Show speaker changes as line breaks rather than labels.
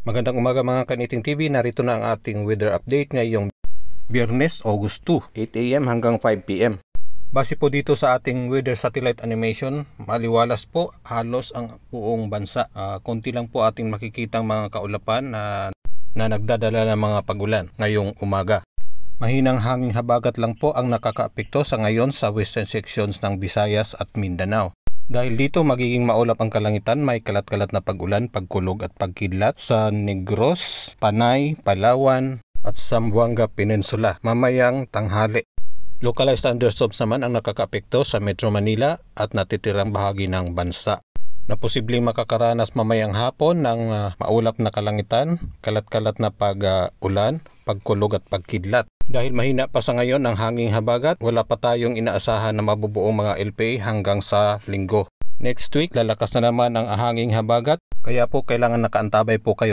Magandang umaga mga Kaniting TV, narito na ang ating weather update ngayong Biyernes, August 2, 8 AM hanggang 5 PM. Base po dito sa ating weather satellite animation, maliwalas po halos ang buong bansa. Konti lang po ating makikitang mga kaulapan na nagdadala ng mga pagulan ngayong umaga. Mahinang hanging habagat lang po ang nakakaapekto sa ngayon sa western sections ng Visayas at Mindanao. Dahil dito magiging maulap ang kalangitan, may kalat-kalat na pag-ulan, pagkulog at pagkidlat sa Negros, Panay, Palawan at Zamboanga Peninsula mamayang tanghali. Localized thunderstorms naman ang nakakaapekto sa Metro Manila at natitirang bahagi ng bansa na posibleng makakaranas mamayang hapon ng maulap na kalangitan, kalat-kalat na pag-ulan, pagkulog at pagkidlat. Dahil mahina pa sa ngayon ang hanging habagat, wala pa tayong inaasahan na mabubuong mga LPA hanggang sa linggo. Next week, lalakas na naman ang hanging habagat, kaya po kailangan nakaantabay po kayo.